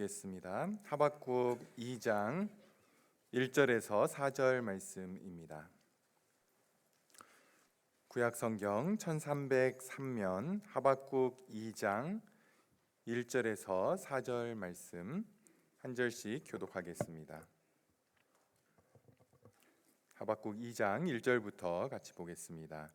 보겠습니다. 하박국 2장 1절에서 4절 말씀입니다. 구약성경 1303면 하박국 2장 1절에서 4절 말씀 한 절씩 교독하겠습니다. 하박국 2장 1절부터 같이 보겠습니다.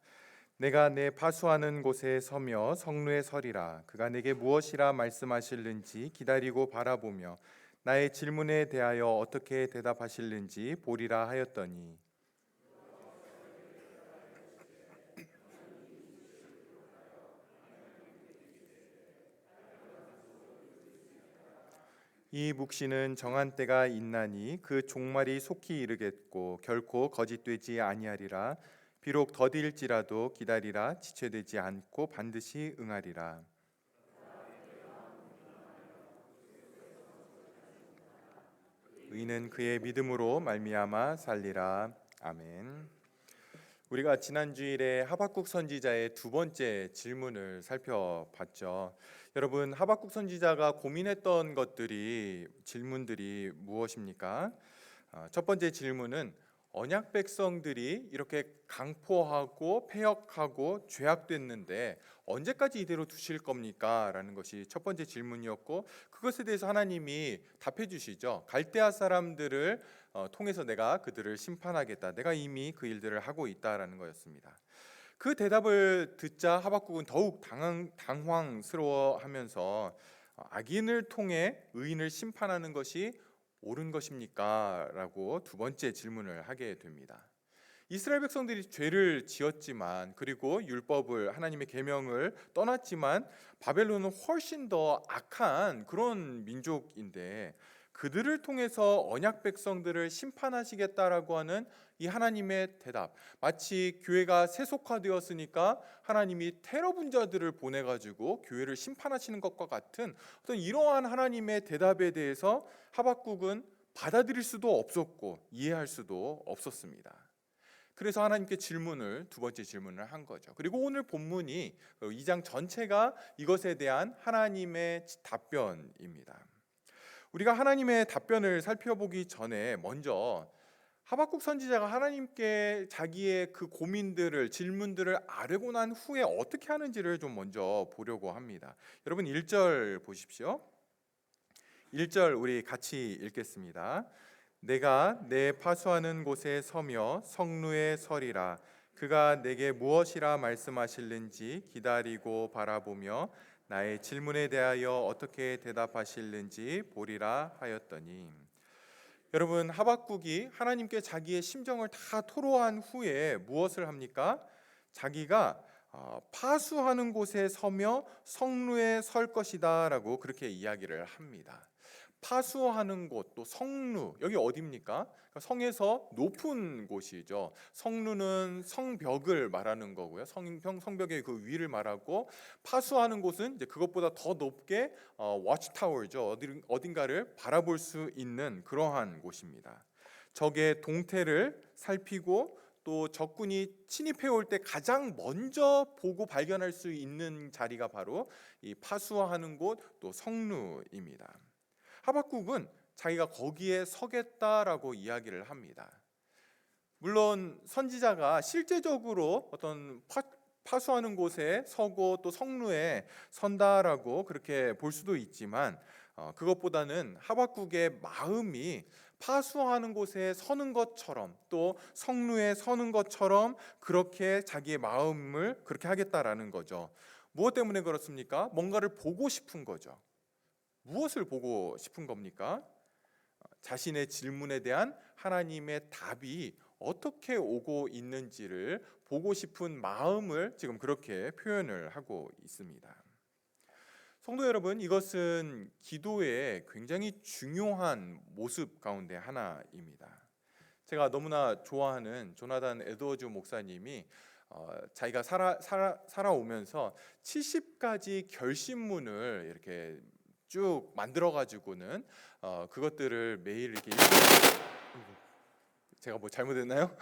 내가 내 파수하는 곳에 서며 성루에 서리라. 그가 내게 무엇이라 말씀하실는지 기다리고 바라보며 나의 질문에 대하여 어떻게 대답하실는지 보리라 하였더니 이 묵시는 정한 때가 있나니 그 종말이 속히 이르겠고 결코 거짓되지 아니하리라. 비록 더딜지라도 기다리라. 지체되지 않고 반드시 응하리라. 의인은 그의 믿음으로 말미암아 살리라. 아멘. 우리가 지난 주일에 하박국 선지자의 두 번째 질문을 살펴봤죠. 여러분, 하박국 선지자가 고민했던 질문들이 무엇입니까? 첫 번째 질문은 언약 백성들이 이렇게 강포하고 폐역하고 죄악됐는데 언제까지 이대로 두실 겁니까? 라는 것이 첫 번째 질문이었고, 그것에 대해서 하나님이 답해 주시죠. 갈대아 사람들을 통해서 내가 그들을 심판하겠다. 내가 이미 그 일들을 하고 있다라는 거였습니다. 그 대답을 듣자 하박국은 더욱 당황스러워하면서 악인을 통해 의인을 심판하는 것이 옳은 것입니까? 라고 두 번째 질문을 하게 됩니다. 이스라엘 백성들이 죄를 지었지만, 그리고 율법을, 하나님의 계명을 떠났지만 바벨론은 훨씬 더 악한 그런 민족인데 그들을 통해서 언약 백성들을 심판하시겠다라고 하는 이 하나님의 대답, 마치 교회가 세속화되었으니까 하나님이 테러 분자들을 보내가지고 교회를 심판하시는 것과 같은 어떤 이러한 하나님의 대답에 대해서 하박국은 받아들일 수도 없었고 이해할 수도 없었습니다. 그래서 하나님께 두 번째 질문을 한 거죠. 그리고 오늘 본문이 2장 전체가 이것에 대한 하나님의 답변입니다. 우리가 하나님의 답변을 살펴보기 전에 먼저 하박국 선지자가 하나님께 자기의 그 질문들을 아뢰고 난 후에 어떻게 하는지를 좀 먼저 보려고 합니다. 여러분 1절 보십시오. 1절 우리 같이 읽겠습니다. 내가 내 파수하는 곳에 서며 성루에 서리라. 그가 내게 무엇이라 말씀하실는지 기다리고 바라보며 나의 질문에 대하여 어떻게 대답하실는지 보리라 하였더니, 여러분, 하박국이 하나님께 자기의 심정을 다 토로한 후에 무엇을 합니까? 자기가 파수하는 곳에 서며 성루에 설 것이다 라고 그렇게 이야기를 합니다. 파수하는 곳, 또 성루, 여기 어디입니까? 성에서 높은 곳이죠. 성루는 성벽을 말하는 거고요. 성벽의 그 위를 말하고, 파수하는 곳은 이제 그것보다 더 높게 워치타워죠. 어딘가를 바라볼 수 있는 그러한 곳입니다. 적의 동태를 살피고 또 적군이 침입해 올 때 가장 먼저 보고 발견할 수 있는 자리가 바로 이 파수하는 곳, 또 성루입니다. 하박국은 자기가 거기에 서겠다라고 이야기를 합니다. 물론 선지자가 실제적으로 어떤 파수하는 곳에 서고 또 성루에 선다라고 그렇게 볼 수도 있지만, 그것보다는 하박국의 마음이 파수하는 곳에 서는 것처럼 또 성루에 서는 것처럼 그렇게 자기의 마음을 그렇게 하겠다라는 거죠. 무엇 때문에 그렇습니까? 뭔가를 보고 싶은 거죠. 무엇을 보고 싶은 겁니까? 자신의 질문에 대한 하나님의 답이 어떻게 오고 있는지를 보고 싶은 마음을 지금 그렇게 표현을 하고 있습니다. 성도 여러분, 이것은 기도의 굉장히 중요한 모습 가운데 하나입니다. 제가 너무나 좋아하는 조나단 에드워즈 목사님이 자기가 살아오면서 70가지 결심문을 이렇게 쭉 만들어 가지고는 그것들을 매일 이렇게 제가 뭐 잘못했나요?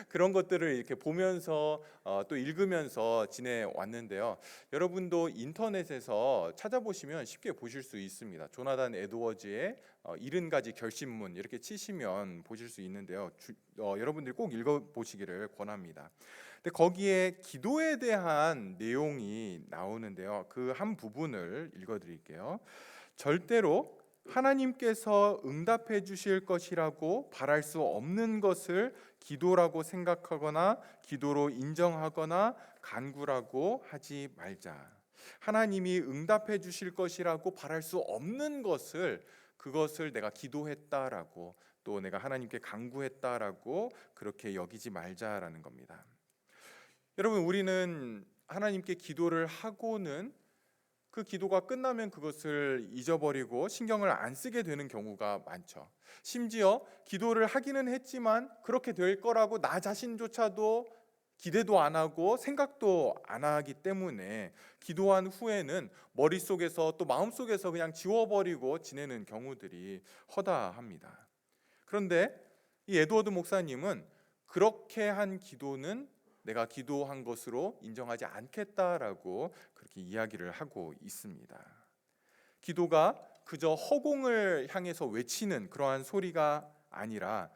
그런 것들을 이렇게 보면서 또 읽으면서 지내왔는데요. 여러분도 인터넷에서 찾아보시면 쉽게 보실 수 있습니다. 조나단 에드워즈의 70가지 결심문 이렇게 치시면 보실 수 있는데요. 여러분들이 꼭 읽어보시기를 권합니다. 근데 거기에 기도에 대한 내용이 나오는데요. 그 한 부분을 읽어드릴게요. 절대로 하나님께서 응답해 주실 것이라고 바랄 수 없는 것을 기도라고 생각하거나 기도로 인정하거나 간구라고 하지 말자. 하나님이 응답해 주실 것이라고 바랄 수 없는 것을 그것을 내가 기도했다라고 또 내가 하나님께 간구했다라고 그렇게 여기지 말자라는 겁니다. 여러분, 우리는 하나님께 기도를 하고는 그 기도가 끝나면 그것을 잊어버리고 신경을 안 쓰게 되는 경우가 많죠. 심지어 기도를 하기는 했지만 그렇게 될 거라고 나 자신조차도 기대도 안 하고 생각도 안 하기 때문에 기도한 후에는 머릿속에서 또 마음속에서 그냥 지워버리고 지내는 경우들이 허다합니다. 그런데 이 에드워드 목사님은 그렇게 한 기도는 내가 기도한 것으로 인정하지 않겠다라고 그렇게 이야기를 하고 있습니다. 기도가 그저 허공을 향해서 외치는 그러한 소리가 아니라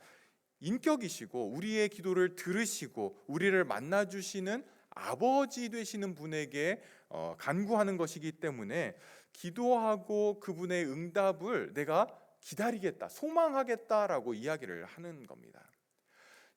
인격이시고 우리의 기도를 들으시고 우리를 만나주시는 아버지 되시는 분에게 간구하는 것이기 때문에 기도하고 그분의 응답을 내가 기다리겠다, 소망하겠다라고 이야기를 하는 겁니다.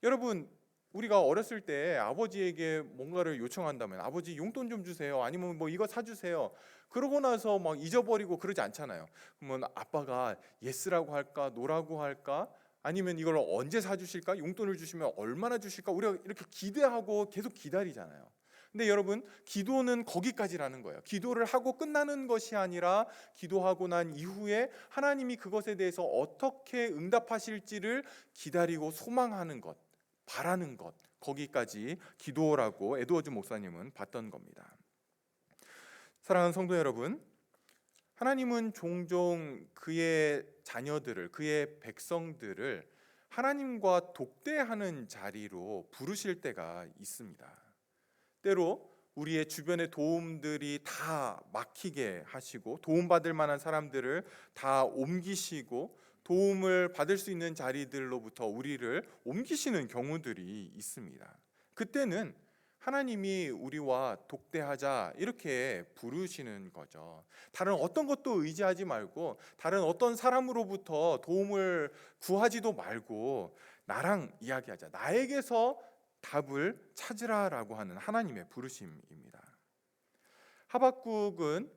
여러분, 우리가 어렸을 때 아버지에게 뭔가를 요청한다면 아버지 용돈 좀 주세요, 아니면 뭐 이거 사주세요, 그러고 나서 막 잊어버리고 그러지 않잖아요. 그러면 아빠가 예스라고 할까 노라고 할까, 아니면 이걸 언제 사주실까, 용돈을 주시면 얼마나 주실까, 우리가 이렇게 기대하고 계속 기다리잖아요. 근데 여러분, 기도는 거기까지라는 거예요. 기도를 하고 끝나는 것이 아니라 기도하고 난 이후에 하나님이 그것에 대해서 어떻게 응답하실지를 기다리고 소망하는 것, 바라는 것, 거기까지 기도라고 에드워즈 목사님은 봤던 겁니다. 사랑하는 성도 여러분, 하나님은 종종 그의 자녀들을, 그의 백성들을 하나님과 독대하는 자리로 부르실 때가 있습니다. 때로 우리의 주변의 도움들이 다 막히게 하시고 도움받을 만한 사람들을 다 옮기시고 도움을 받을 수 있는 자리들로부터 우리를 옮기시는 경우들이 있습니다. 그때는 하나님이 우리와 독대하자 이렇게 부르시는 거죠. 다른 어떤 것도 의지하지 말고 다른 어떤 사람으로부터 도움을 구하지도 말고 나랑 이야기하자, 나에게서 답을 찾으라라고 하는 하나님의 부르심입니다. 하박국은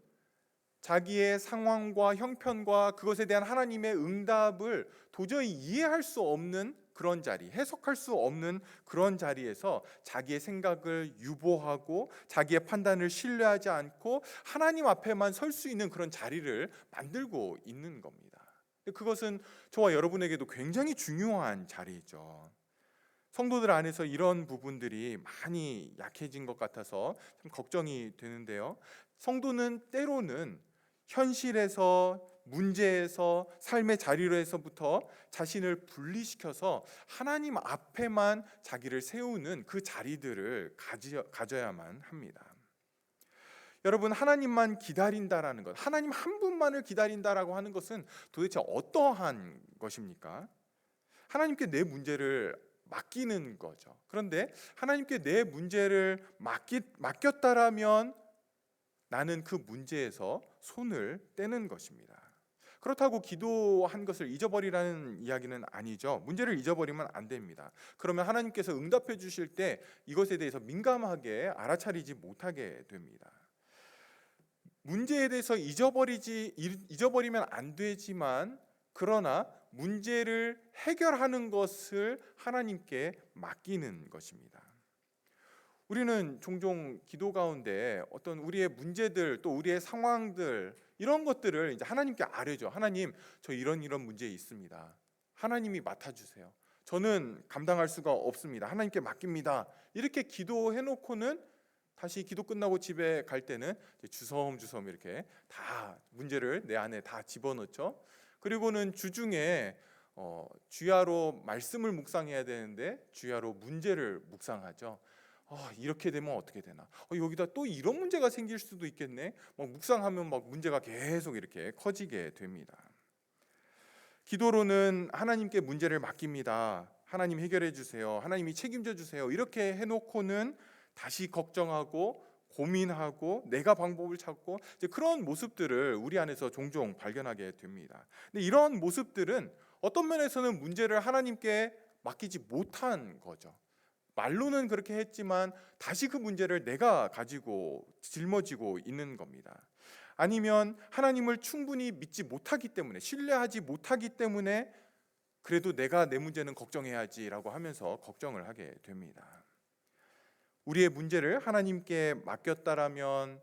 자기의 상황과 형편과 그것에 대한 하나님의 응답을 도저히 이해할 수 없는 그런 자리, 해석할 수 없는 그런 자리에서 자기의 생각을 유보하고 자기의 판단을 신뢰하지 않고 하나님 앞에만 설 수 있는 그런 자리를 만들고 있는 겁니다. 그것은 저와 여러분에게도 굉장히 중요한 자리죠. 성도들 안에서 이런 부분들이 많이 약해진 것 같아서 참 걱정이 되는데요. 성도는 때로는 현실에서, 문제에서, 삶의 자리로에서부터 자신을 분리시켜서 하나님 앞에만 자기를 세우는 그 자리들을 가져야만 합니다. 여러분, 하나님만 기다린다라는 것, 하나님 한 분만을 기다린다라고 하는 것은 도대체 어떠한 것입니까? 하나님께 내 문제를 맡기는 거죠. 그런데 하나님께 내 문제를 맡겼다라면 나는 그 문제에서 손을 떼는 것입니다. 그렇다고 기도한 것을 잊어버리라는 이야기는 아니죠. 문제를 잊어버리면 안 됩니다. 그러면 하나님께서 응답해 주실 때 이것에 대해서 민감하게 알아차리지 못하게 됩니다. 문제에 대해서 잊어버리면 안 되지만, 그러나 문제를 해결하는 것을 하나님께 맡기는 것입니다. 우리는 종종 기도 가운데 어떤 우리의 문제들, 또 우리의 상황들, 이런 것들을 이제 하나님께 아뢰죠. 하나님, 저 이런 문제 있습니다. 하나님이 맡아주세요. 저는 감당할 수가 없습니다. 하나님께 맡깁니다. 이렇게 기도해 놓고는 다시 기도 끝나고 집에 갈 때는 주섬주섬 이렇게 다 문제를 내 안에 다 집어넣죠. 그리고는 주중에 주야로 말씀을 묵상해야 되는데 주야로 문제를 묵상하죠. 이렇게 되면 어떻게 되나? 여기다 또 이런 문제가 생길 수도 있겠네. 막 묵상하면 막 문제가 계속 이렇게 커지게 됩니다. 기도로는 하나님께 문제를 맡깁니다. 하나님 해결해 주세요. 하나님이 책임져 주세요. 이렇게 해놓고는 다시 걱정하고 고민하고 내가 방법을 찾고 이제 그런 모습들을 우리 안에서 종종 발견하게 됩니다. 근데 이런 모습들은 어떤 면에서는 문제를 하나님께 맡기지 못한 거죠. 말로는 그렇게 했지만 다시 그 문제를 내가 가지고 짊어지고 있는 겁니다. 아니면 하나님을 충분히 믿지 못하기 때문에, 신뢰하지 못하기 때문에 그래도 내가 내 문제는 걱정해야지라고 하면서 걱정을 하게 됩니다. 우리의 문제를 하나님께 맡겼다라면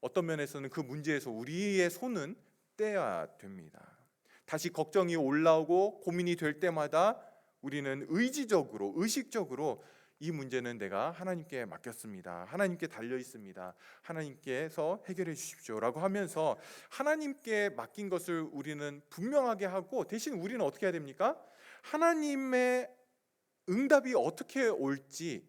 어떤 면에서는 그 문제에서 우리의 손은 떼야 됩니다. 다시 걱정이 올라오고 고민이 될 때마다 우리는 의지적으로, 의식적으로 이 문제는 내가 하나님께 맡겼습니다. 하나님께 달려 있습니다. 하나님께서 해결해 주십시오라고 하면서 하나님께 맡긴 것을 우리는 분명하게 하고, 대신 우리는 어떻게 해야 됩니까? 하나님의 응답이 어떻게 올지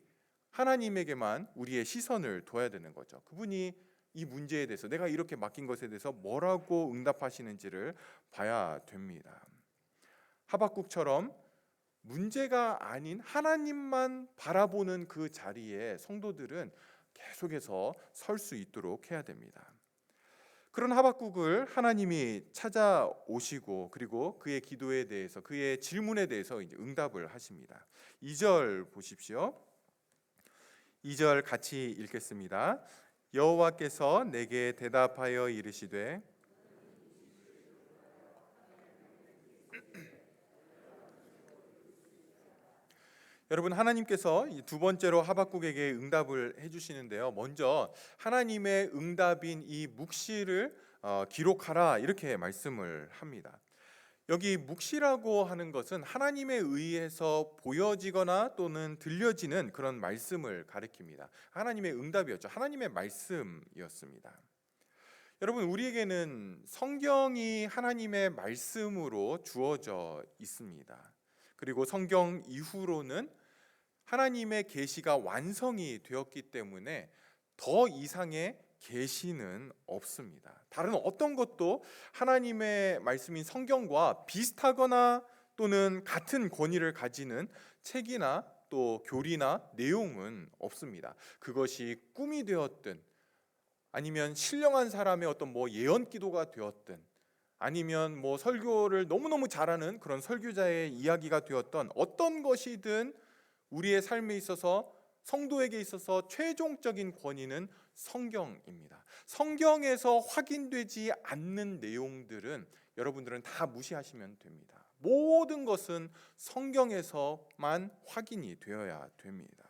하나님에게만 우리의 시선을 둬야 되는 거죠. 그분이 이 문제에 대해서, 내가 이렇게 맡긴 것에 대해서 뭐라고 응답하시는지를 봐야 됩니다. 하박국처럼 문제가 아닌 하나님만 바라보는 그 자리에 성도들은 계속해서 설 수 있도록 해야 됩니다. 그런 하박국을 하나님이 찾아오시고 그리고 그의 기도에 대해서, 그의 질문에 대해서 이제 응답을 하십니다. 2절 보십시오. 2절 같이 읽겠습니다. 여호와께서 내게 대답하여 이르시되 여러분, 하나님께서 두 번째로 하박국에게 응답을 해주시는데요. 먼저 하나님의 응답인 이 묵시를 기록하라 이렇게 말씀을 합니다. 여기 묵시라고 하는 것은 하나님에 의해서 보여지거나 또는 들려지는 그런 말씀을 가리킵니다. 하나님의 응답이었죠. 하나님의 말씀이었습니다. 여러분, 우리에게는 성경이 하나님의 말씀으로 주어져 있습니다. 그리고 성경 이후로는 하나님의 계시가 완성이 되었기 때문에 더 이상의 계시는 없습니다. 다른 어떤 것도 하나님의 말씀인 성경과 비슷하거나 또는 같은 권위를 가지는 책이나 또 교리나 내용은 없습니다. 그것이 꿈이 되었든 아니면 신령한 사람의 어떤 예언 기도가 되었든 아니면 설교를 너무너무 잘하는 그런 설교자의 이야기가 되었던 어떤 것이든 우리의 삶에 있어서, 성도에게 있어서 최종적인 권위는 성경입니다. 성경에서 확인되지 않는 내용들은 여러분들은 다 무시하시면 됩니다. 모든 것은 성경에서만 확인이 되어야 됩니다.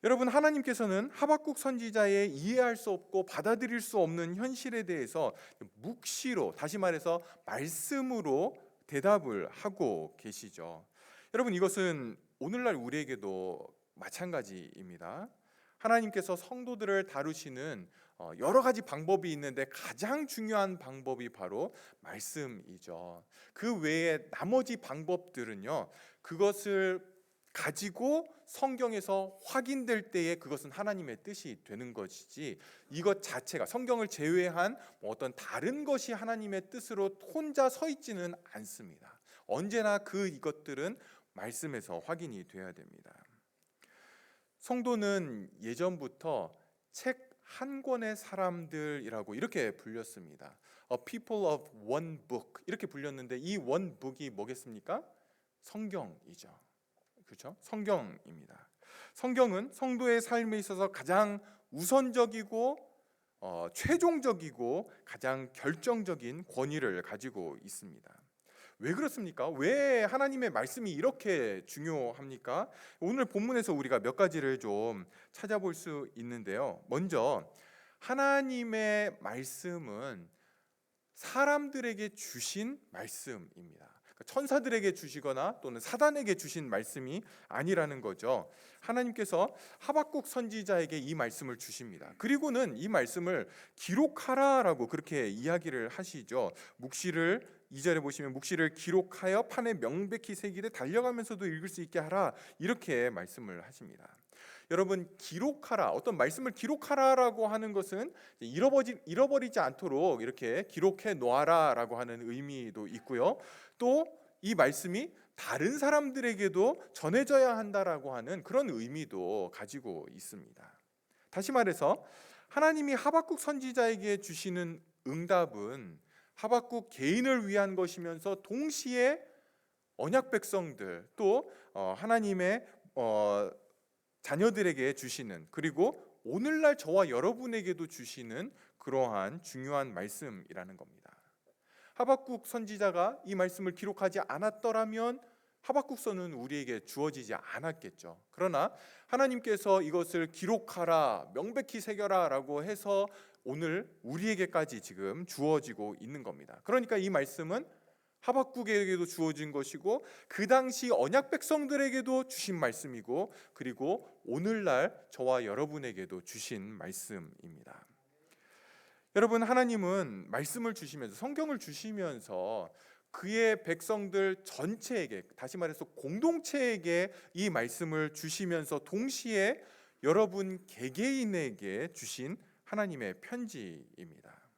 여러분, 하나님께서는 하박국 선지자의 이해할 수 없고 받아들일 수 없는 현실에 대해서 묵시로, 다시 말해서 말씀으로 대답을 하고 계시죠. 여러분, 이것은 오늘날 우리에게도 마찬가지입니다. 하나님께서 성도들을 다루시는 여러 가지 방법이 있는데 가장 중요한 방법이 바로 말씀이죠. 그 외에 나머지 방법들은요, 그것을 가지고 성경에서 확인될 때에 그것은 하나님의 뜻이 되는 것이지, 이것 자체가 성경을 제외한 어떤 다른 것이 하나님의 뜻으로 혼자 서 있지는 않습니다. 언제나 이것들은 말씀에서 확인이 돼야 됩니다. 성도는 예전부터 책 한 권의 사람들이라고 이렇게 불렸습니다. A people of one book 이렇게 불렸는데, 이 one book이 뭐겠습니까? 성경이죠. 그렇죠? 성경입니다. 성경은 성도의 삶에 있어서 가장 우선적이고 최종적이고 가장 결정적인 권위를 가지고 있습니다. 왜 그렇습니까? 왜 하나님의 말씀이 이렇게 중요합니까? 오늘 본문에서 우리가 몇 가지를 좀 찾아볼 수 있는데요. 먼저 하나님의 말씀은 사람들에게 주신 말씀입니다. 천사들에게 주시거나 또는 사단에게 주신 말씀이 아니라는 거죠. 하나님께서 하박국 선지자에게 이 말씀을 주십니다. 그리고는 이 말씀을 기록하라라고 그렇게 이야기를 하시죠. 묵시를 2절에 보시면 묵시를 기록하여 판에 명백히 새기되 달려가면서도 읽을 수 있게 하라, 이렇게 말씀을 하십니다. 여러분, 기록하라, 어떤 말씀을 기록하라라고 하는 것은 잃어버리지 않도록 이렇게 기록해 놓아라라고 하는 의미도 있고요. 또 이 말씀이 다른 사람들에게도 전해져야 한다라고 하는 그런 의미도 가지고 있습니다. 다시 말해서 하나님이 하박국 선지자에게 주시는 응답은 하박국 개인을 위한 것이면서 동시에 언약 백성들, 또 하나님의 자녀들에게 주시는, 그리고 오늘날 저와 여러분에게도 주시는 그러한 중요한 말씀이라는 겁니다. 하박국 선지자가 이 말씀을 기록하지 않았더라면 하박국서는 우리에게 주어지지 않았겠죠. 그러나 하나님께서 이것을 기록하라, 명백히 새겨라 라고 해서 오늘 우리에게까지 지금 주어지고 있는 겁니다. 그러니까 이 말씀은 하박국에게도 주어진 것이고 그 당시 언약 백성들에게도 주신 말씀이고, 그리고 오늘날 저와 여러분에게도 주신 말씀입니다. 여러분, 하나님은 말씀을 주시면서, 성경을 주시면서 그의 백성들 전체에게, 다시 말해서 공동체에게 이 말씀을 주시면서 동시에 여러분 개개인에게 주신 하나님의 편지입니다.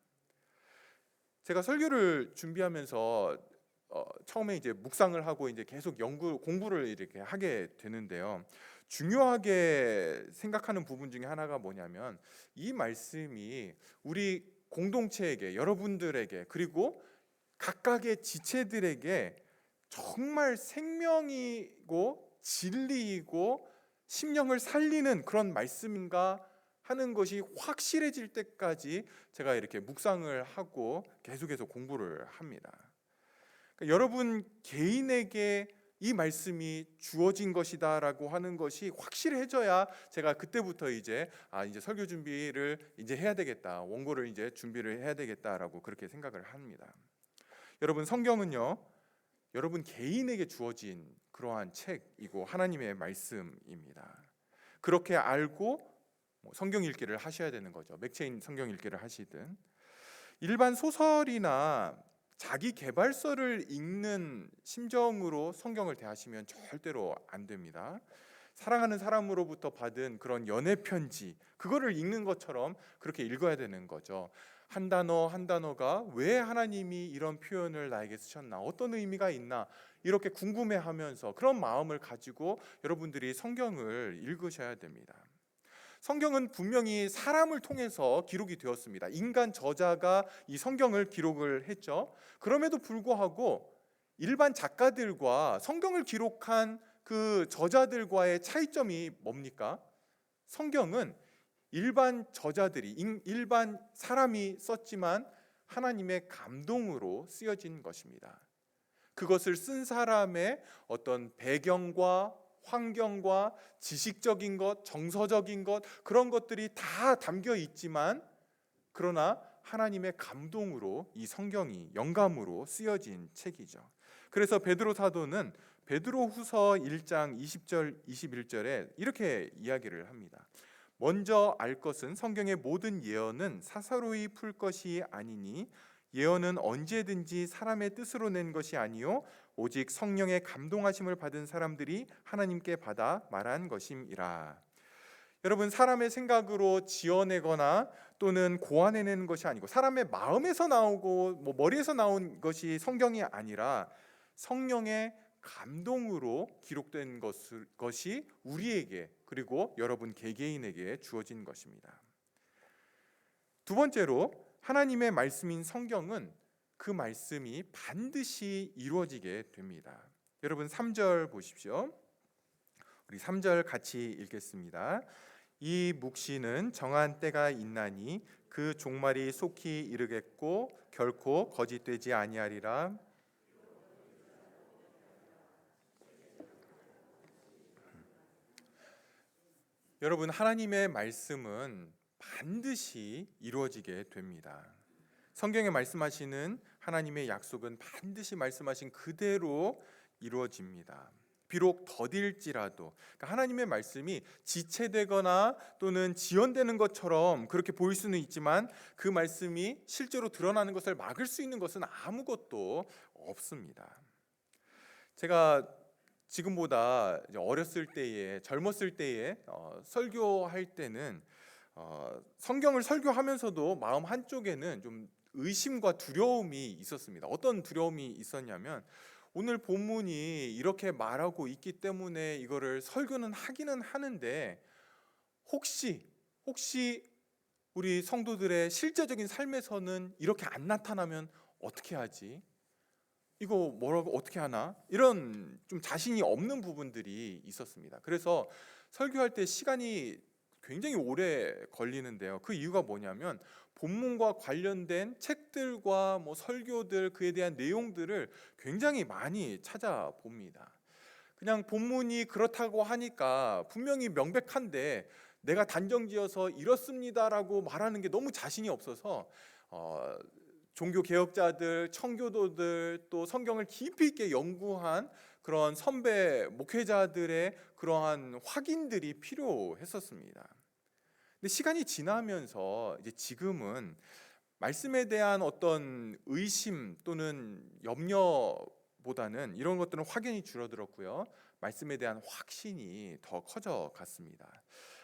제가 설교를 준비하면서 처음에 이제 묵상을 하고 이제 계속 공부를 이렇게 하게 되는데요. 중요하게 생각하는 부분 중에 하나가 뭐냐면, 이 말씀이 우리 공동체에게, 여러분들에게, 그리고 각각의 지체들에게 정말 생명이고 진리이고 심령을 살리는 그런 말씀인가 하는 것이 확실해질 때까지 제가 이렇게 묵상을 하고 계속해서 공부를 합니다. 그러니까 여러분 개인에게 이 말씀이 주어진 것이다라고 하는 것이 확실해져야 제가 그때부터 이제 설교 준비를 이제 해야 되겠다, 원고를 이제 준비를 해야 되겠다라고 그렇게 생각을 합니다. 여러분, 성경은요, 여러분 개인에게 주어진 그러한 책이고 하나님의 말씀입니다. 그렇게 알고 성경 읽기를 하셔야 되는 거죠. 맥체인 성경 읽기를 하시든, 일반 소설이나 자기 개발서를 읽는 심정으로 성경을 대하시면 절대로 안 됩니다. 사랑하는 사람으로부터 받은 그런 연애 편지, 그거를 읽는 것처럼 그렇게 읽어야 되는 거죠. 한 단어 한 단어가 왜 하나님이 이런 표현을 나에게 쓰셨나, 어떤 의미가 있나, 이렇게 궁금해하면서 그런 마음을 가지고 여러분들이 성경을 읽으셔야 됩니다. 성경은 분명히 사람을 통해서 기록이 되었습니다. 인간 저자가 이 성경을 기록을 했죠. 그럼에도 불구하고 일반 작가들과 성경을 기록한 그 저자들과의 차이점이 뭡니까? 성경은 일반 저자들이, 일반 사람이 썼지만 하나님의 감동으로 쓰여진 것입니다. 그것을 쓴 사람의 어떤 배경과 환경과 지식적인 것, 정서적인 것, 그런 것들이 다 담겨 있지만, 그러나 하나님의 감동으로 이 성경이 영감으로 쓰여진 책이죠. 그래서 베드로 사도는 베드로후서 1장 20절 21절에 이렇게 이야기를 합니다. 먼저 알 것은 성경의 모든 예언은 사사로이 풀 것이 아니니 예언은 언제든지 사람의 뜻으로 낸 것이 아니요 오직 성령의 감동하심을 받은 사람들이 하나님께 받아 말한 것임이라. 여러분, 사람의 생각으로 지어내거나 또는 고안해내는 것이 아니고 사람의 마음에서 나오고 머리에서 나온 것이 성경이 아니라 성령의 감동으로 기록된 것이 우리에게, 그리고 여러분 개개인에게 주어진 것입니다. 두 번째로, 하나님의 말씀인 성경은 그 말씀이 반드시 이루어지게 됩니다. 여러분 3절 보십시오. 우리 3절 같이 읽겠습니다. 이 묵시는 정한 때가 있나니 그 종말이 속히 이르겠고 결코 거짓되지 아니하리라. 여러분, 하나님의 말씀은 반드시 이루어지게 됩니다. 성경에 말씀하시는 하나님의 약속은 반드시 말씀하신 그대로 이루어집니다. 비록 더딜지라도, 그러니까 하나님의 말씀이 지체되거나 또는 지연되는 것처럼 그렇게 보일 수는 있지만 그 말씀이 실제로 드러나는 것을 막을 수 있는 것은 아무것도 없습니다. 제가 지금보다 어렸을 때에, 젊었을 때에 설교할 때는 성경을 설교하면서도 마음 한쪽에는 좀 의심과 두려움이 있었습니다. 어떤 두려움이 있었냐면, 오늘 본문이 이렇게 말하고 있기 때문에 이거를 설교는 하기는 하는데 혹시 우리 성도들의 실제적인 삶에서는 이렇게 안 나타나면 어떻게 하지? 이거 뭐라고 어떻게 하나? 이런 좀 자신이 없는 부분들이 있었습니다. 그래서 설교할 때 시간이 굉장히 오래 걸리는데요. 그 이유가 뭐냐면 본문과 관련된 책들과 설교들, 그에 대한 내용들을 굉장히 많이 찾아봅니다. 그냥 본문이 그렇다고 하니까 분명히 명백한데 내가 단정지어서 이렇습니다라고 말하는 게 너무 자신이 없어서 종교 개혁자들, 청교도들, 또 성경을 깊이 있게 연구한 그런 선배 목회자들의 그러한 확인들이 필요했었습니다. 근데 시간이 지나면서 이제 지금은 말씀에 대한 어떤 의심 또는 염려보다는 이런 것들은 확연히 줄어들었고요. 말씀에 대한 확신이 더 커져 갔습니다.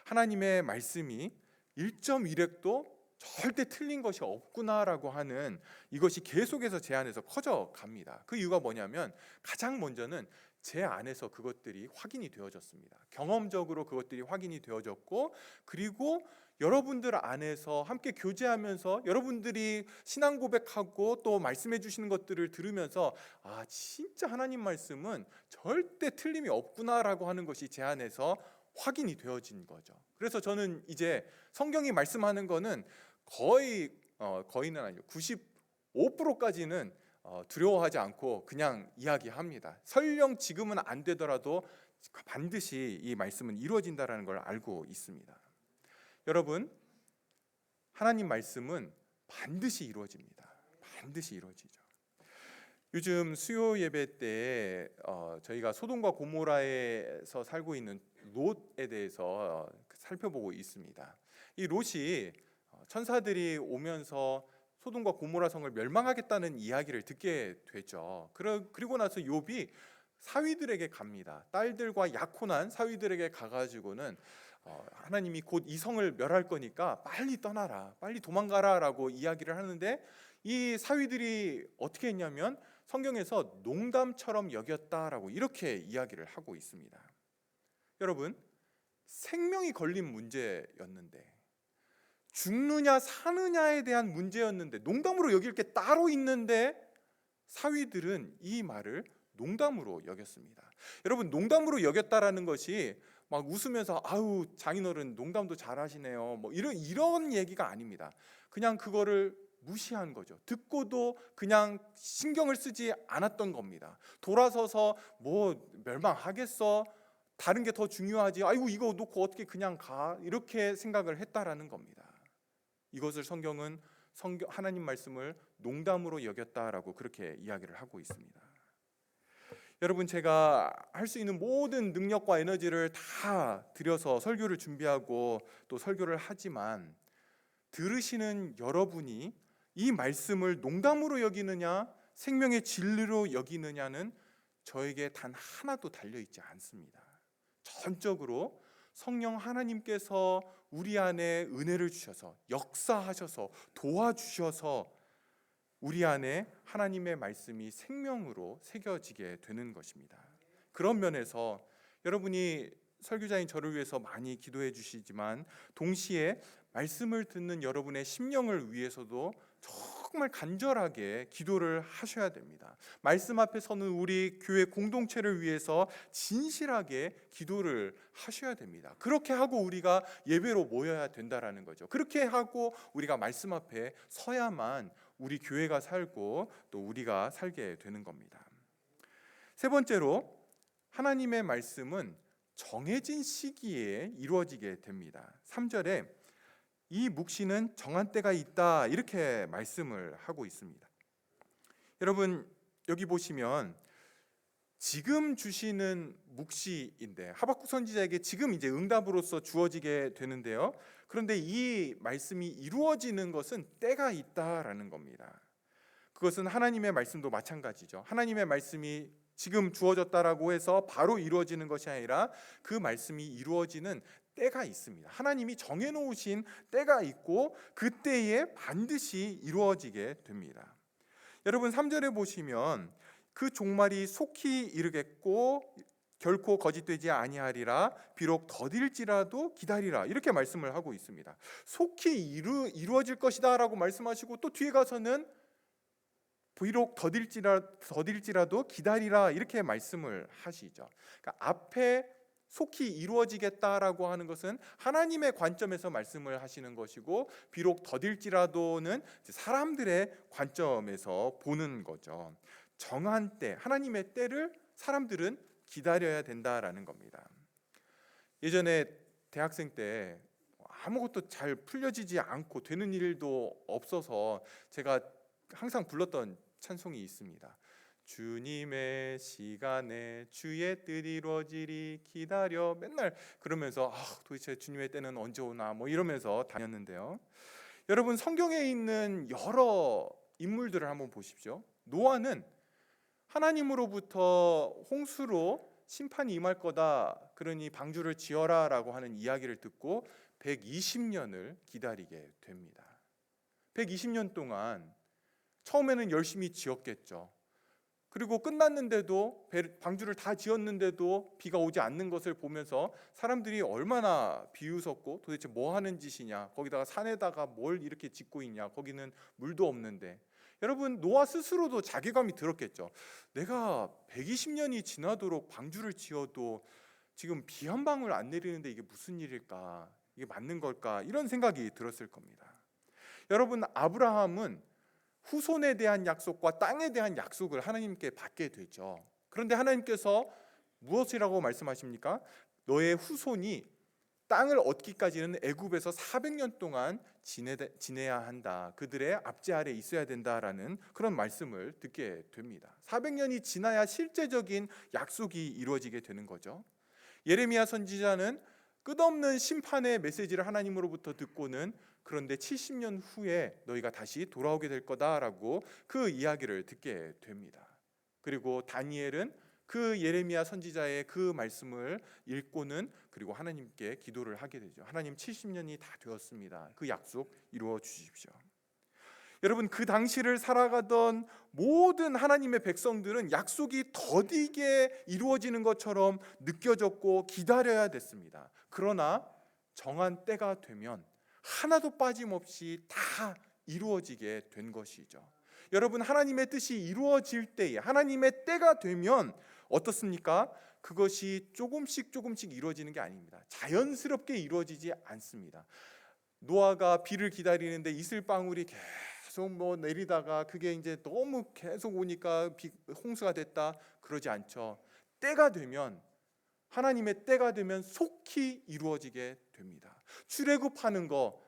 하나님의 말씀이 1.1획도 절대 틀린 것이 없구나라고 하는 이것이 계속해서 제 안에서 커져 갑니다. 그 이유가 뭐냐면 가장 먼저는 제 안에서 그것들이 확인이 되어졌습니다. 경험적으로 그것들이 확인이 되어졌고, 그리고 여러분들 안에서 함께 교제하면서 여러분들이 신앙 고백하고 또 말씀해 주시는 것들을 들으면서 진짜 하나님 말씀은 절대 틀림이 없구나라고 하는 것이 제 안에서 확인이 되어진 거죠. 그래서 저는 이제 성경이 말씀하는 거는 거의는 아니고 95%까지는 두려워하지 않고 그냥 이야기합니다. 설령 지금은 안 되더라도 반드시 이 말씀은 이루어진다라는 걸 알고 있습니다. 여러분, 하나님 말씀은 반드시 이루어집니다. 반드시 이루어지죠. 요즘 수요 예배 때 저희가 소돔과 고모라에서 살고 있는 롯에 대해서 살펴보고 있습니다. 이 롯이 천사들이 오면서 소돔과 고모라 성을 멸망하겠다는 이야기를 듣게 되죠. 그리고 나서 욥이 사위들에게 갑니다. 딸들과 약혼한 사위들에게 가가지고는 하나님이 곧 이 성을 멸할 거니까 빨리 떠나라, 빨리 도망가라라고 이야기를 하는데, 이 사위들이 어떻게 했냐면 성경에서 농담처럼 여겼다라고 이렇게 이야기를 하고 있습니다. 여러분, 생명이 걸린 문제였는데, 죽느냐 사느냐에 대한 문제였는데, 농담으로 여길 게 따로 있는데 사위들은 이 말을 농담으로 여겼습니다. 여러분, 농담으로 여겼다라는 것이 막 웃으면서 아우 장인어른 농담도 잘하시네요, 이런 얘기가 아닙니다. 그냥 그거를 무시한 거죠. 듣고도 그냥 신경을 쓰지 않았던 겁니다. 돌아서서 멸망하겠어, 다른 게 더 중요하지, 아이고 이거 놓고 어떻게 그냥 가, 이렇게 생각을 했다라는 겁니다. 이것을 성경은 하나님 말씀을 농담으로 여겼다라고 그렇게 이야기를 하고 있습니다. 여러분, 제가 할 수 있는 모든 능력과 에너지를 다 들여서 설교를 준비하고 또 설교를 하지만, 들으시는 여러분이 이 말씀을 농담으로 여기느냐 생명의 진리로 여기느냐는 저에게 단 하나도 달려있지 않습니다. 전적으로 성령 하나님께서 우리 안에 은혜를 주셔서 역사하셔서 도와주셔서 우리 안에 하나님의 말씀이 생명으로 새겨지게 되는 것입니다. 그런 면에서 여러분이 설교자인 저를 위해서 많이 기도해 주시지만, 동시에 말씀을 듣는 여러분의 심령을 위해서도 정말 간절하게 기도를 하셔야 됩니다. 말씀 앞에 서는 우리 교회 공동체를 위해서 진실하게 기도를 하셔야 됩니다. 그렇게 하고 우리가 예배로 모여야 된다라는 거죠. 그렇게 하고 우리가 말씀 앞에 서야만 우리 교회가 살고 또 우리가 살게 되는 겁니다. 세 번째로, 하나님의 말씀은 정해진 시기에 이루어지게 됩니다. 3절에 이 묵시는 정한 때가 있다, 이렇게 말씀을 하고 있습니다. 여러분 여기 보시면 지금 주시는 묵시인데 하박국 선지자에게 지금 이제 응답으로서 주어지게 되는데요. 그런데 이 말씀이 이루어지는 것은 때가 있다라는 겁니다. 그것은 하나님의 말씀도 마찬가지죠. 하나님의 말씀이 지금 주어졌다라고 해서 바로 이루어지는 것이 아니라 그 말씀이 이루어지는 때가 있습니다. 하나님이 정해놓으신 때가 있고 그 때에 반드시 이루어지게 됩니다. 여러분 3절에 보시면 그 종말이 속히 이르겠고 결코 거짓되지 아니하리라 비록 더딜지라도 기다리라 이렇게 말씀을 하고 있습니다. 속히 이루어질 것이다 라고 말씀하시고 또 뒤에 가서는 비록 더딜지라도 기다리라 이렇게 말씀을 하시죠. 그러니까 앞에 속히 이루어지겠다라고 하는 것은 하나님의 관점에서 말씀을 하시는 것이고 비록 더딜지라도는 사람들의 관점에서 보는 거죠. 정한 때, 하나님의 때를 사람들은 기다려야 된다라는 겁니다. 예전에 대학생 때 아무것도 잘 풀려지지 않고 되는 일도 없어서 제가 항상 불렀던 찬송이 있습니다. 주님의 시간에 주의 뜻이 이루어지리 기다려 맨날 그러면서 도대체 주님의 때는 언제 오나 뭐 이러면서 다녔는데요. 여러분 성경에 있는 여러 인물들을 한번 보십시오. 노아는 하나님으로부터 홍수로 심판이 임할 거다 그러니 방주를 지어라 라고 하는 이야기를 듣고 120년을 기다리게 됩니다. 120년 동안 처음에는 열심히 지었겠죠. 그리고 끝났는데도 방주를 다 지었는데도 비가 오지 않는 것을 보면서 사람들이 얼마나 비웃었고 도대체 뭐 하는 짓이냐, 거기다가 산에다가 뭘 이렇게 짓고 있냐, 거기는 물도 없는데. 여러분 노아 스스로도 자괴감이 들었겠죠. 내가 120년이 지나도록 방주를 지어도 지금 비 한 방울 안 내리는데 이게 무슨 일일까, 이게 맞는 걸까, 이런 생각이 들었을 겁니다. 여러분 아브라함은 후손에 대한 약속과 땅에 대한 약속을 하나님께 받게 되죠. 그런데 하나님께서 무엇이라고 말씀하십니까? 너의 후손이 땅을 얻기까지는 애굽에서 400년 동안 지내야 한다. 그들의 압제 아래 있어야 된다라는 그런 말씀을 듣게 됩니다. 400년이 지나야 실제적인 약속이 이루어지게 되는 거죠. 예레미야 선지자는 끝없는 심판의 메시지를 하나님으로부터 듣고는 그런데 70년 후에 너희가 다시 돌아오게 될 거다라고 그 이야기를 듣게 됩니다. 그리고 다니엘은 그 예레미야 선지자의 그 말씀을 읽고는 그리고 하나님께 기도를 하게 되죠. 하나님 70년이 다 되었습니다. 그 약속 이루어 주십시오. 여러분 그 당시를 살아가던 모든 하나님의 백성들은 약속이 더디게 이루어지는 것처럼 느껴졌고 기다려야 됐습니다. 그러나 정한 때가 되면 하나도 빠짐없이 다 이루어지게 된 것이죠. 여러분 하나님의 뜻이 이루어질 때에, 하나님의 때가 되면 어떻습니까? 그것이 조금씩 이루어지는 게 아닙니다. 자연스럽게 이루어지지 않습니다. 노아가 비를 기다리는데 이슬방울이 계속 내리다가 그게 이제 너무 계속 오니까 홍수가 됐다 그러지 않죠. 때가 되면, 하나님의 때가 되면 속히 이루어지게 됩니다. 출애굽하는 거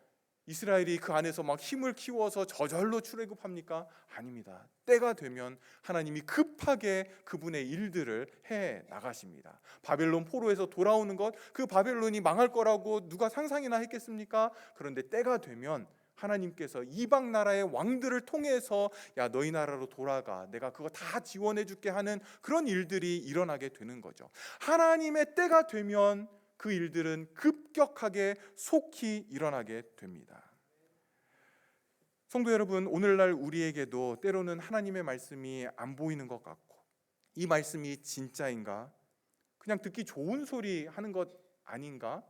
이스라엘이 그 안에서 막 힘을 키워서 저절로 출애굽합니까? 아닙니다. 때가 되면 하나님이 급하게 그분의 일들을 해 나가십니다. 바벨론 포로에서 돌아오는 것, 그 바벨론이 망할 거라고 누가 상상이나 했겠습니까? 그런데 때가 되면 하나님께서 이방 나라의 왕들을 통해서 야 너희 나라로 돌아가, 내가 그거 다 지원해 줄게 하는 그런 일들이 일어나게 되는 거죠. 하나님의 때가 되면 그 일들은 급격하게 속히 일어나게 됩니다. 성도 여러분, 오늘날 우리에게도 때로는 하나님의 말씀이 안 보이는 것 같고, 이 말씀이 진짜인가? 그냥 듣기 좋은 소리 하는 것 아닌가?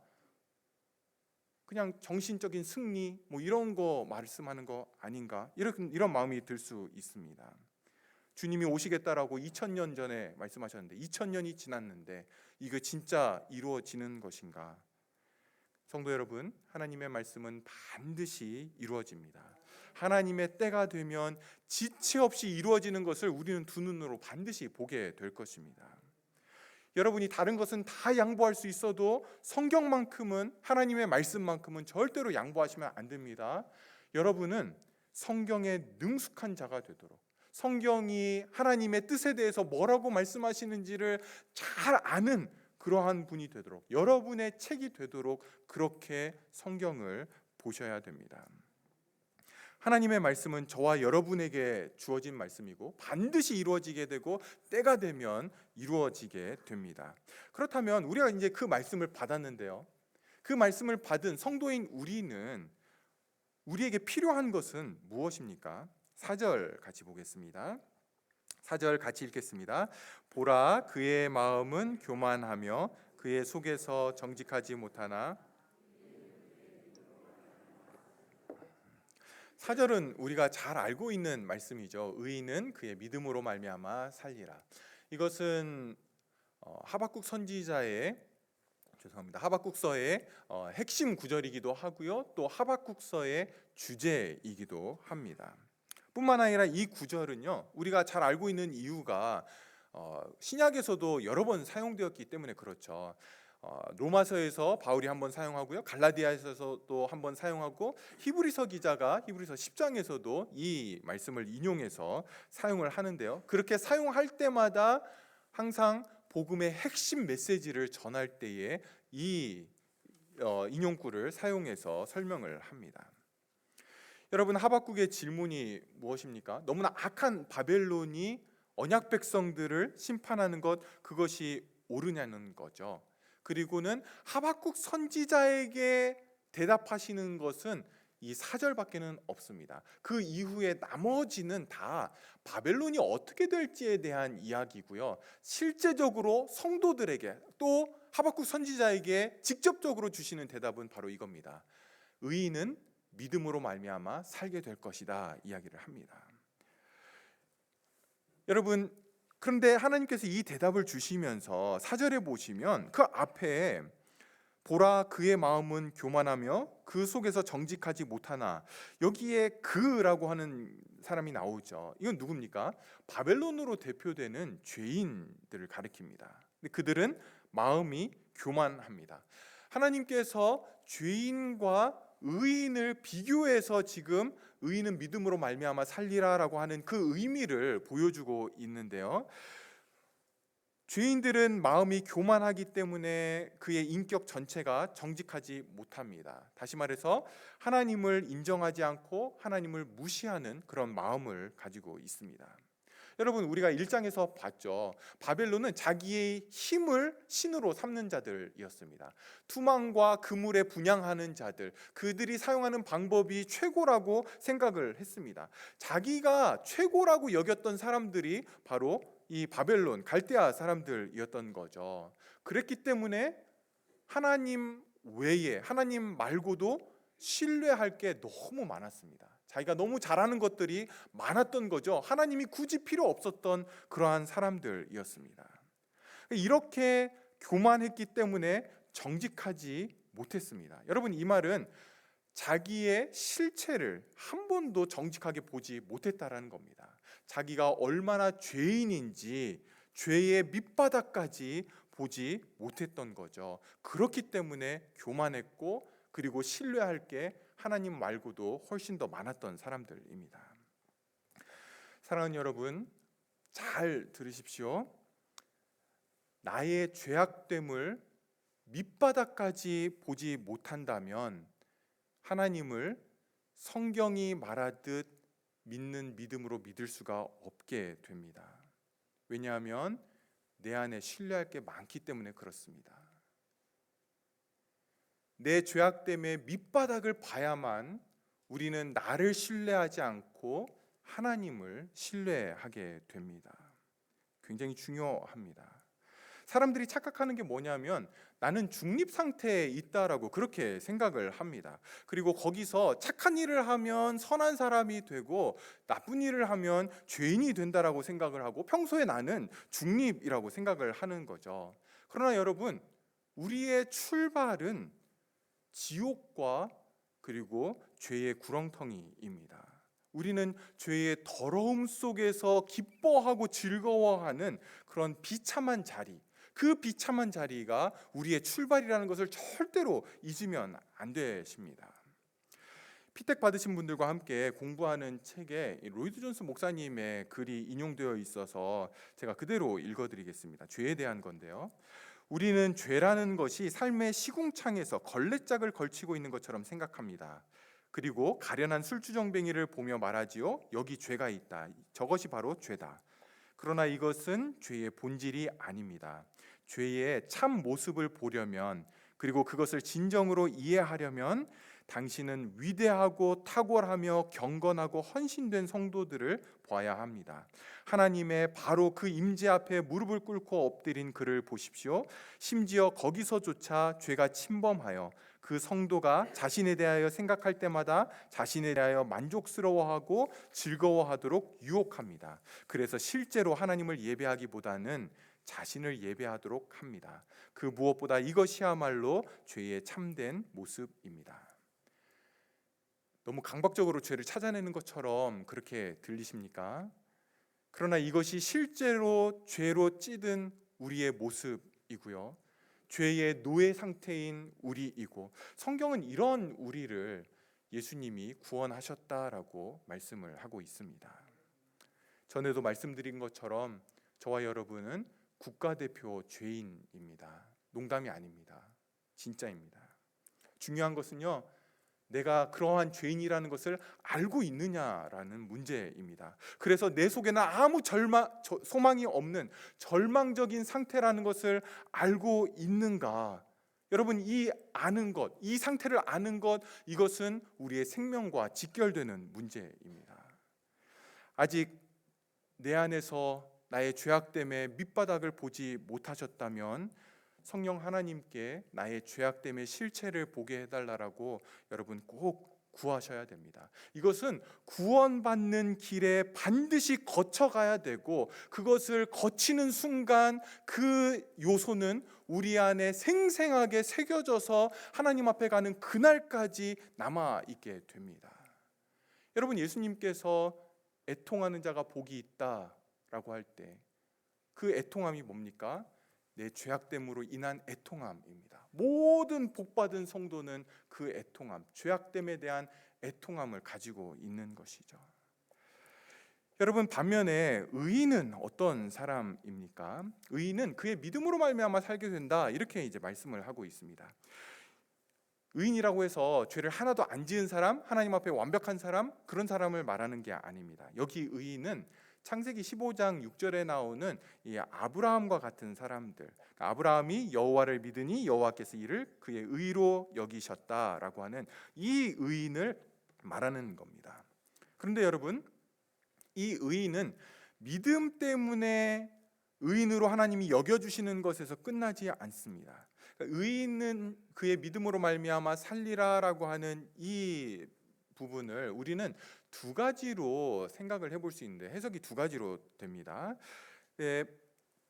그냥 정신적인 승리 이런 거 말씀하는 거 아닌가? 이런 마음이 들 수 있습니다. 주님이 오시겠다라고 2000년 전에 말씀하셨는데 2000년이 지났는데 이거 진짜 이루어지는 것인가? 성도 여러분, 하나님의 말씀은 반드시 이루어집니다. 하나님의 때가 되면 지체 없이 이루어지는 것을 우리는 두 눈으로 반드시 보게 될 것입니다. 여러분이 다른 것은 다 양보할 수 있어도 성경만큼은, 하나님의 말씀만큼은 절대로 양보하시면 안 됩니다. 여러분은 성경에 능숙한 자가 되도록, 성경이 하나님의 뜻에 대해서 뭐라고 말씀하시는지를 잘 아는 그러한 분이 되도록, 여러분의 책이 되도록 그렇게 성경을 보셔야 됩니다. 하나님의 말씀은 저와 여러분에게 주어진 말씀이고 반드시 이루어지게 되고 때가 되면 이루어지게 됩니다. 그렇다면 우리가 이제 그 말씀을 받았는데요, 그 말씀을 받은 성도인 우리에게 필요한 것은 무엇입니까? 4절 같이 보겠습니다. 4절 같이 읽겠습니다. 보라, 그의 마음은 교만하며 그의 속에서 정직하지 못하나. 4절은 우리가 잘 알고 있는 말씀이죠. 의인은 그의 믿음으로 말미암아 살리라. 이것은 하박국 선지자의 하박국서의 핵심 구절이기도 하고요, 또 하박국서의 주제이기도 합니다. 뿐만 아니라 이 구절은요, 우리가 잘 알고 있는 이유가 신약에서도 여러 번 사용되었기 때문에 그렇죠. 로마서에서 바울이 한번 사용하고요, 갈라디아에서도 한번 사용하고, 히브리서 기자가 히브리서 10장에서도 이 말씀을 인용해서 사용을 하는데요, 그렇게 사용할 때마다 항상 복음의 핵심 메시지를 전할 때에 이 인용구를 사용해서 설명을 합니다. 여러분, 하박국의 질문이 무엇입니까? 너무나 악한 바벨론이 언약 백성들을 심판하는 것, 그것이 옳으냐는 거죠. 그리고는 하박국 선지자에게 대답하시는 것은 이 4절밖에는 없습니다. 그 이후에 나머지는 다 바벨론이 어떻게 될지에 대한 이야기고요, 실제적으로 성도들에게 또 하박국 선지자에게 직접적으로 주시는 대답은 바로 이겁니다. 의인은 믿음으로 말미암아 살게 될 것이다 이야기를 합니다. 여러분, 그런데 하나님께서 이 대답을 주시면서 4절에 보시면 그 앞에 보라, 그의 마음은 교만하며 그 속에서 정직하지 못하나, 여기에 그라고 하는 사람이 나오죠. 이건 누굽니까? 바벨론으로 대표되는 죄인들을 가리킵니다. 그들은 마음이 교만합니다. 하나님께서 죄인과 의인을 비교해서 지금 의인은 믿음으로 말미암아 살리라라고 하는 그 의미를 보여주고 있는데요, 죄인들은 마음이 교만하기 때문에 그의 인격 전체가 정직하지 못합니다. 다시 말해서 하나님을 인정하지 않고 하나님을 무시하는 그런 마음을 가지고 있습니다. 여러분, 우리가 1장에서 봤죠. 바벨론은 자기의 힘을 신으로 삼는 자들이었습니다. 투망과 그물에 분향하는 자들, 그들이 사용하는 방법이 최고라고 생각을 했습니다. 자기가 최고라고 여겼던 사람들이 바로 이 바벨론, 갈대아 사람들이었던 거죠. 그랬기 때문에 하나님 외에, 하나님 말고도 신뢰할 게 너무 많았습니다. 자기가 너무 잘하는 것들이 많았던 거죠. 하나님이 굳이 필요 없었던 그러한 사람들이었습니다. 이렇게 교만했기 때문에 정직하지 못했습니다. 여러분, 이 말은 자기의 실체를 한 번도 정직하게 보지 못했다라는 겁니다. 자기가 얼마나 죄인인지 죄의 밑바닥까지 보지 못했던 거죠. 그렇기 때문에 교만했고, 그리고 신뢰할 게 하나님 말고도 훨씬 더 많았던 사람들입니다. 사랑하는 여러분, 잘 들으십시오. 나의 죄악됨을 밑바닥까지 보지 못한다면 하나님을 성경이 말하듯 믿는 믿음으로 믿을 수가 없게 됩니다. 왜냐하면 내 안에 신뢰할 게 많기 때문에 그렇습니다. 내 죄악됨의 밑바닥을 봐야만 우리는 나를 신뢰하지 않고 하나님을 신뢰하게 됩니다. 굉장히 중요합니다. 사람들이 착각하는 게 뭐냐면 나는 중립 상태에 있다라고 그렇게 생각을 합니다. 그리고 거기서 착한 일을 하면 선한 사람이 되고 나쁜 일을 하면 죄인이 된다라고 생각을 하고 평소에 나는 중립이라고 생각을 하는 거죠. 그러나 여러분, 우리의 출발은 지옥과 그리고 죄의 구렁텅이입니다. 우리는 죄의 더러움 속에서 기뻐하고 즐거워하는 그런 비참한 자리, 그 비참한 자리가 우리의 출발이라는 것을 절대로 잊으면 안 되십니다. 피택 받으신 분들과 함께 공부하는 책에 로이드 존스 목사님의 글이 인용되어 있어서 제가 그대로 읽어드리겠습니다. 죄에 대한 건데요. 우리는 죄라는 것이 삶의 시궁창에서 걸레짝을 걸치고 있는 것처럼 생각합니다. 그리고 가련한 술주정뱅이를 보며 말하지요. 여기 죄가 있다. 저것이 바로 죄다. 그러나 이것은 죄의 본질이 아닙니다. 죄의 참 모습을 보려면, 그리고 그것을 진정으로 이해하려면 당신은 위대하고 탁월하며 경건하고 헌신된 성도들을 봐야 합니다. 하나님의 바로 그 임재 앞에 무릎을 꿇고 엎드린 그를 보십시오. 심지어 거기서조차 죄가 침범하여 그 성도가 자신에 대하여 생각할 때마다 자신에 대하여 만족스러워하고 즐거워하도록 유혹합니다. 그래서 실제로 하나님을 예배하기보다는 자신을 예배하도록 합니다. 그 무엇보다 이것이야말로 죄의 참된 모습입니다. 너무 강박적으로 죄를 찾아내는 것처럼 그렇게 들리십니까? 그러나 이것이 실제로 죄로 찌든 우리의 모습이고요, 죄의 노예 상태인 우리이고, 성경은 이런 우리를 예수님이 구원하셨다라고 말씀을 하고 있습니다. 전에도 말씀드린 것처럼 저와 여러분은 국가대표 죄인입니다. 농담이 아닙니다. 진짜입니다. 중요한 것은요, 내가 그러한 죄인이라는 것을 알고 있느냐라는 문제입니다. 그래서 내 속에는 아무 소망이 없는 절망적인 상태라는 것을 알고 있는가? 여러분, 이 아는 것, 이 상태를 아는 것, 이것은 우리의 생명과 직결되는 문제입니다. 아직 내 안에서 나의 죄악 때문에 밑바닥을 보지 못하셨다면 성령 하나님께 나의 죄악됨의 실체를 보게 해달라고 여러분 꼭 구하셔야 됩니다. 이것은 구원받는 길에 반드시 거쳐가야 되고, 그것을 거치는 순간 그 요소는 우리 안에 생생하게 새겨져서 하나님 앞에 가는 그날까지 남아있게 됩니다. 여러분, 예수님께서 애통하는 자가 복이 있다라고 할 때 그 애통함이 뭡니까? 내 죄악됨으로 인한 애통함입니다. 모든 복받은 성도는 그 애통함, 죄악됨에 대한 애통함을 가지고 있는 것이죠. 여러분, 반면에 의인은 어떤 사람입니까? 의인은 그의 믿음으로 말미암아 살게 된다, 이렇게 이제 말씀을 하고 있습니다. 의인이라고 해서 죄를 하나도 안 지은 사람, 하나님 앞에 완벽한 사람, 그런 사람을 말하는 게 아닙니다. 여기 의인은 창세기 15장 6절에 나오는 이 아브라함과 같은 사람들, 아브라함이 여호와를 믿으니 여호와께서 이를 그의 의로 여기셨다라고 하는 이 의인을 말하는 겁니다. 그런데 여러분, 이 의인은 믿음 때문에 의인으로 하나님이 여겨주시는 것에서 끝나지 않습니다. 그러니까 의인은 그의 믿음으로 말미암아 살리라라고 하는 이 부분을 우리는 두 가지로 생각을 해볼 수 있는데, 해석이 두 가지로 됩니다.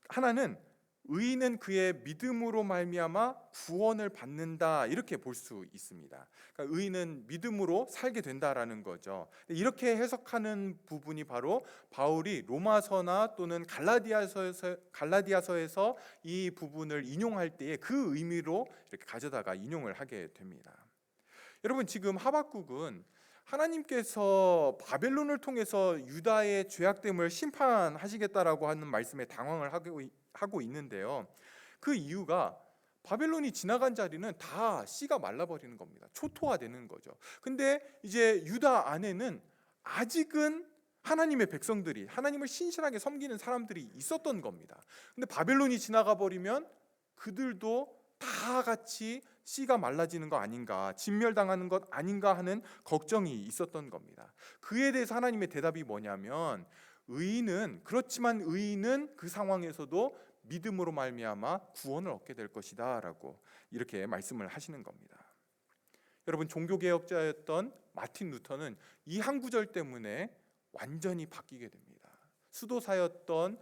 하나는 의인은 그의 믿음으로 말미암아 구원을 받는다, 이렇게 볼 수 있습니다. 그러니까 의인은 믿음으로 살게 된다라는 거죠. 이렇게 해석하는 부분이 바로 바울이 로마서나 또는 갈라디아서에서 이 부분을 인용할 때에 그 의미로 이렇게 가져다가 인용을 하게 됩니다. 여러분, 지금 하박국은 하나님께서 바벨론을 통해서 유다의 죄악됨을 심판하시겠다라고 하는 말씀에 당황을 하고 있는데요. 그 이유가 바벨론이 지나간 자리는 다 씨가 말라버리는 겁니다. 초토화되는 거죠. 근데 이제 유다 안에는 아직은 하나님의 백성들이, 하나님을 신실하게 섬기는 사람들이 있었던 겁니다. 근데 바벨론이 지나가 버리면 그들도 다 같이 씨가 말라지는 거 아닌가, 진멸당하는 것 아닌가 하는 걱정이 있었던 겁니다. 그에 대해서 하나님의 대답이 뭐냐면, 그렇지만 의인은 그 상황에서도 믿음으로 말미암아 구원을 얻게 될 것이다 라고 이렇게 말씀을 하시는 겁니다. 여러분, 종교개혁자였던 마틴 루터는 이 한 구절 때문에 완전히 바뀌게 됩니다. 수도사였던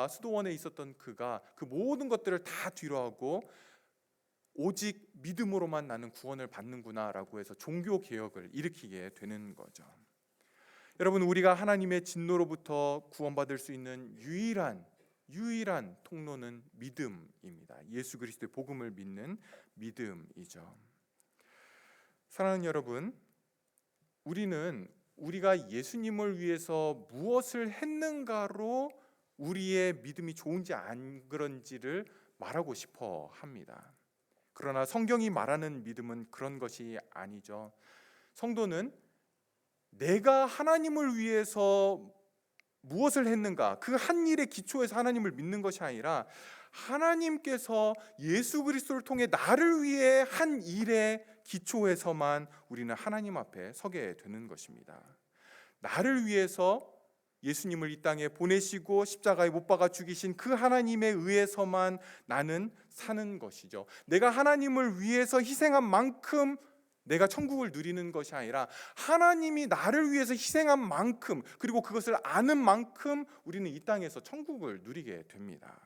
수도원에 있었던 그가 그 모든 것들을 다 뒤로하고 오직 믿음으로만 나는 구원을 받는구나라고 해서 종교개혁을 일으키게 되는 거죠. 여러분, 우리가 하나님의 진노로부터 구원받을 수 있는 유일한 통로는 믿음입니다. 예수 그리스도의 복음을 믿는 믿음이죠. 사랑하는 여러분, 우리는 우리가 예수님을 위해서 무엇을 했는가로 우리의 믿음이 좋은지 안 그런지를 말하고 싶어 합니다. 그러나 성경이 말하는 믿음은 그런 것이 아니죠. 성도는 내가 하나님을 위해서 무엇을 했는가, 그 한 일에 기초해서 하나님을 믿는 것이 아니라 하나님께서 예수 그리스도를 통해 나를 위해 한 일에 기초해서만 우리는 하나님 앞에 서게 되는 것입니다. 나를 위해서 예수님을 이 땅에 보내시고 십자가에 못 박아 죽이신 그 하나님에 의해서만 나는 사는 것이죠. 내가 하나님을 위해서 희생한 만큼 내가 천국을 누리는 것이 아니라 하나님이 나를 위해서 희생한 만큼, 그리고 그것을 아는 만큼 우리는 이 땅에서 천국을 누리게 됩니다.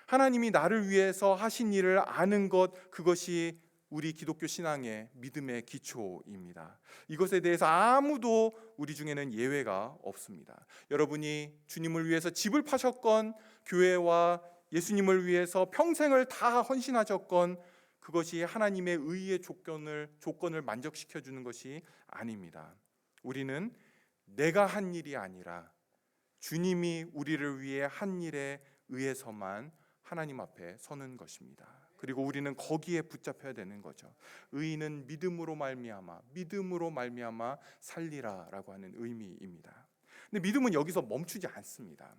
하나님이 나를 위해서 하신 일을 아는 것, 그것이 우리 기독교 신앙의 믿음의 기초입니다. 이것에 대해서 아무도 우리 중에는 예외가 없습니다. 여러분이 주님을 위해서 집을 파셨건, 교회와 예수님을 위해서 평생을 다 헌신하셨건, 그것이 하나님의 의의 조건을 만족시켜 주는 것이 아닙니다. 우리는 내가 한 일이 아니라 주님이 우리를 위해 한 일에 의해서만 하나님 앞에 서는 것입니다. 그리고 우리는 거기에 붙잡혀야 되는 거죠. 의인은 믿음으로 말미암아 살리라라고 하는 의미입니다. 근데 믿음은 여기서 멈추지 않습니다.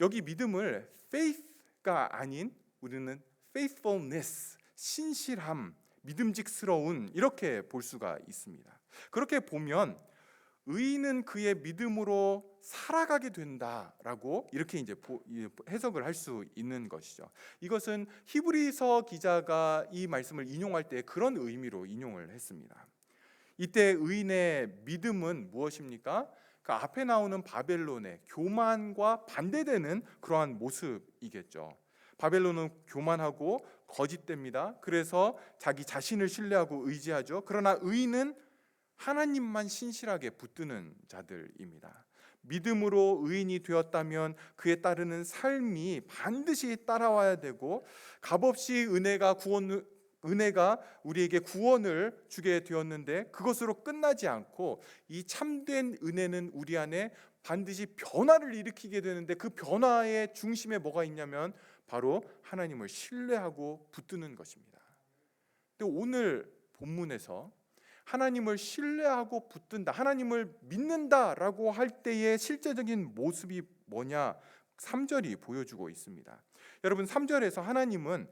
여기 믿음을 faith가 아닌 우리는 faithfulness, 신실함, 믿음직스러운, 이렇게 볼 수가 있습니다. 그렇게 보면 의인은 그의 믿음으로 살아가게 된다라고 이렇게 이제 해석을 할 수 있는 것이죠. 이것은 히브리서 기자가 이 말씀을 인용할 때 그런 의미로 인용을 했습니다. 이때 의인의 믿음은 무엇입니까? 그 앞에 나오는 바벨론의 교만과 반대되는 그러한 모습이겠죠. 바벨론은 교만하고 거짓됩니다. 그래서 자기 자신을 신뢰하고 의지하죠. 그러나 의인은 하나님만 신실하게 붙드는 자들입니다. 믿음으로 의인이 되었다면 그에 따르는 삶이 반드시 따라와야 되고, 값없이 은혜가 우리에게 구원을 주게 되었는데 그것으로 끝나지 않고 이 참된 은혜는 우리 안에 반드시 변화를 일으키게 되는데, 그 변화의 중심에 뭐가 있냐면 바로 하나님을 신뢰하고 붙드는 것입니다. 근데 오늘 본문에서 하나님을 신뢰하고 붙든다, 하나님을 믿는다라고 할 때의 실제적인 모습이 뭐냐, 3절이 보여주고 있습니다. 여러분, 3절에서 하나님은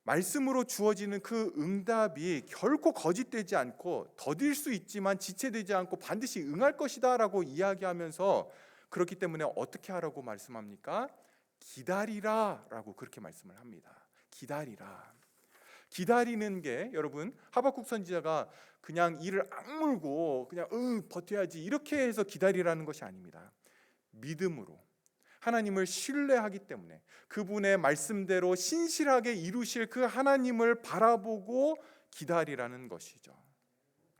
말씀으로 주어지는 그 응답이 결코 거짓되지 않고 더딜 수 있지만 지체되지 않고 반드시 응할 것이다 라고 이야기하면서, 그렇기 때문에 어떻게 하라고 말씀합니까? 기다리라 라고 그렇게 말씀을 합니다. 기다리는 게, 여러분, 하박국 선지자가 그냥 이를 악물고 그냥 버텨야지 이렇게 해서 기다리라는 것이 아닙니다. 믿음으로 하나님을 신뢰하기 때문에 그분의 말씀대로 신실하게 이루실 그 하나님을 바라보고 기다리라는 것이죠.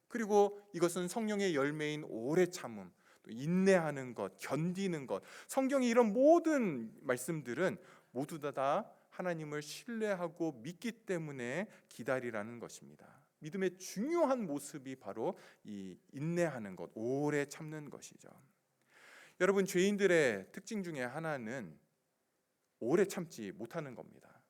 그리고 이것은 성령의 열매인 오래 참음, 또 인내하는 것, 견디는 것, 성경의 이런 모든 말씀들은 모두 다 하나님을 신뢰하고 믿기 때문에 기다리라는 것입니다. 믿음의 중요한 모습이 바로 이 인내하는 것, 오래 참는 것이죠. 여러분, 죄인들의 특징 중에 하나는 오래 참지 못하는 겁니다.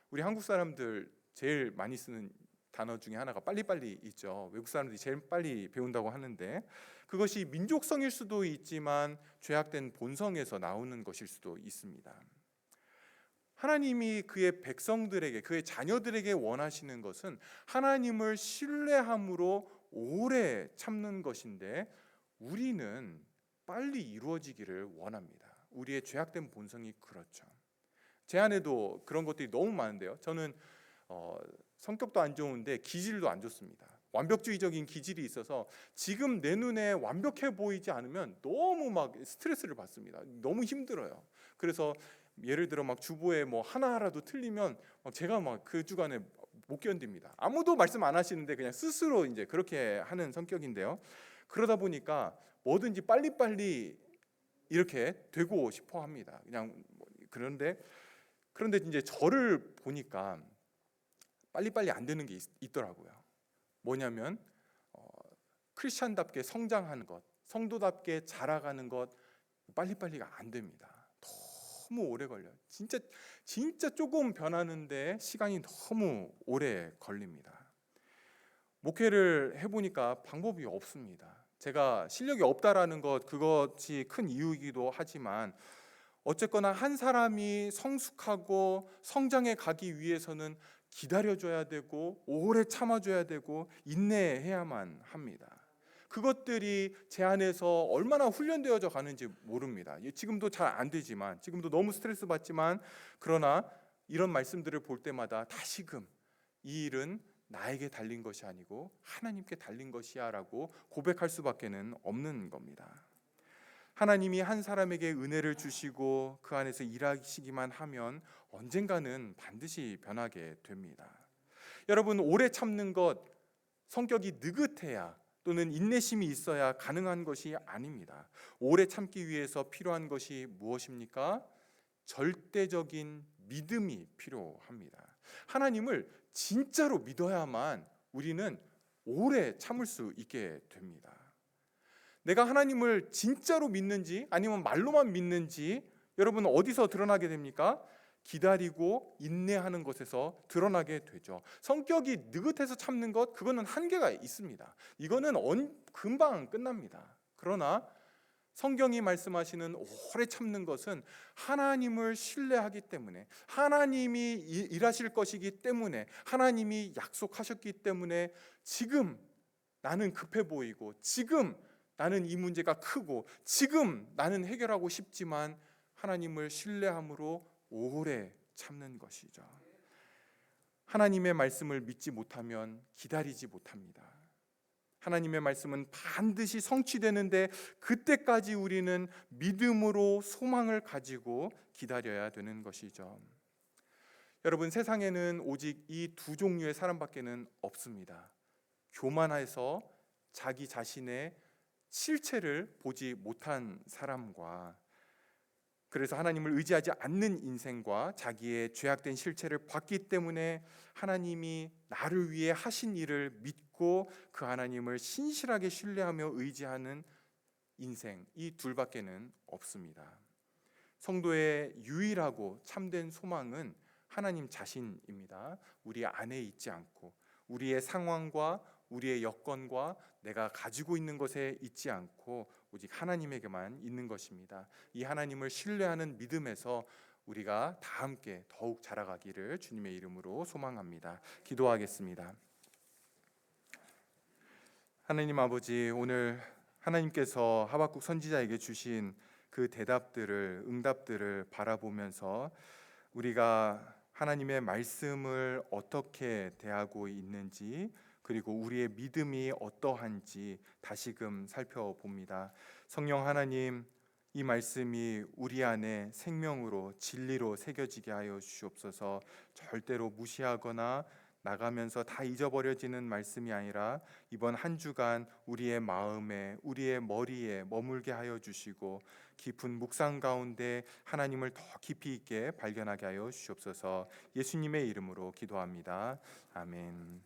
우리 한국 사람들 제일 많이 쓰는 단어 중에 하나가 빨리빨리 있죠. 외국 사람들이 제일 빨리 배운다고 하는데, 그것이 민족성일 수도 있지만 죄악된 본성에서 나오는 것일 수도 있습니다. 하나님이 그의 백성들에게, 그의 자녀들에게 원하시는 것은 하나님을 신뢰함으로 오래 참는 것인데, 우리는 빨리 이루어지기를 원합니다. 우리의 죄악된 본성이 그렇죠. 제 안에도 그런 것들이 너무 많은데요. 저는 성격도 안 좋은데 기질도 안 좋습니다. 완벽주의적인 기질이 있어서 지금 내 눈에 완벽해 보이지 않으면 너무 막 스트레스를 받습니다. 너무 힘들어요. 그래서 예를 들어 막 주보에 뭐 하나라도 틀리면 제가 막 그 주간에 못 견딥니다. 아무도 말씀 안 하시는데 그냥 스스로 이제 그렇게 하는 성격인데요. 그러다 보니까 뭐든지 빨리빨리 이렇게 되고 싶어 합니다. 그냥 그런데 이제 저를 보니까 빨리빨리 안 되는 게 있더라고요. 뭐냐면 크리스찬답게 성장하는 것, 성도답게 자라가는 것 빨리빨리가 안 됩니다. 너무 오래 걸려요. 진짜 조금 변하는데 시간이 너무 오래 걸립니다. 목회를 해보니까 방법이 없습니다. 제가 실력이 없다라는 것, 그것이 큰 이유이기도 하지만 어쨌거나 한 사람이 성숙하고 성장해 가기 위해서는 기다려줘야 되고 오래 참아줘야 되고 인내해야만 합니다. 그것들이 제 안에서 얼마나 훈련되어져 가는지 모릅니다. 지금도 잘 안 되지만, 지금도 너무 스트레스 받지만, 그러나 이런 말씀들을 볼 때마다 다시금 이 일은 나에게 달린 것이 아니고 하나님께 달린 것이야 라고 고백할 수밖에는 없는 겁니다. 하나님이 한 사람에게 은혜를 주시고 그 안에서 일하시기만 하면 언젠가는 반드시 변하게 됩니다. 여러분, 오래 참는 것, 성격이 느긋해야 또는 인내심이 있어야 가능한 것이 아닙니다. 오래 참기 위해서 필요한 것이 무엇입니까? 절대적인 믿음이 필요합니다. 하나님을 진짜로 믿어야만 우리는 오래 참을 수 있게 됩니다. 내가 하나님을 진짜로 믿는지 아니면 말로만 믿는지 여러분 어디서 드러나게 됩니까? 기다리고 인내하는 것에서 드러나게 되죠. 성격이 느긋해서 참는 것, 그거는 한계가 있습니다. 이거는 금방 끝납니다. 그러나 성경이 말씀하시는 오래 참는 것은 하나님을 신뢰하기 때문에, 하나님이 일하실 것이기 때문에, 하나님이 약속하셨기 때문에, 지금 나는 급해 보이고, 지금 나는 이 문제가 크고, 지금 나는 해결하고 싶지만 하나님을 신뢰함으로 오래 참는 것이죠. 하나님의 말씀을 믿지 못하면 기다리지 못합니다. 하나님의 말씀은 반드시 성취되는데 그때까지 우리는 믿음으로 소망을 가지고 기다려야 되는 것이죠. 여러분, 세상에는 오직 이 두 종류의 사람밖에는 없습니다. 교만해서 자기 자신의 실체를 보지 못한 사람과, 그래서 하나님을 의지하지 않는 인생과, 자기의 죄악된 실체를 봤기 때문에 하나님이 나를 위해 하신 일을 믿고 그 하나님을 신실하게 신뢰하며 의지하는 인생, 이 둘밖에는 없습니다. 성도의 유일하고 참된 소망은 하나님 자신입니다. 우리 안에 있지 않고 우리의 상황과 우리의 여건과 내가 가지고 있는 것에 있지 않고 오직 하나님에게만 있는 것입니다. 이 하나님을 신뢰하는 믿음에서 우리가 다 함께 더욱 자라가기를 주님의 이름으로 소망합니다. 기도하겠습니다. 하나님 아버지, 오늘 하나님께서 하박국 선지자에게 주신 그 대답들을, 응답들을 바라보면서 우리가 하나님의 말씀을 어떻게 대하고 있는지, 그리고 우리의 믿음이 어떠한지 다시금 살펴봅니다. 성령 하나님, 이 말씀이 우리 안에 생명으로 진리로 새겨지게 하여 주시옵소서. 절대로 무시하거나 나가면서 다 잊어버려지는 말씀이 아니라 이번 한 주간 우리의 마음에, 우리의 머리에 머물게 하여 주시고 깊은 묵상 가운데 하나님을 더 깊이 있게 발견하게 하여 주시옵소서. 예수님의 이름으로 기도합니다. 아멘.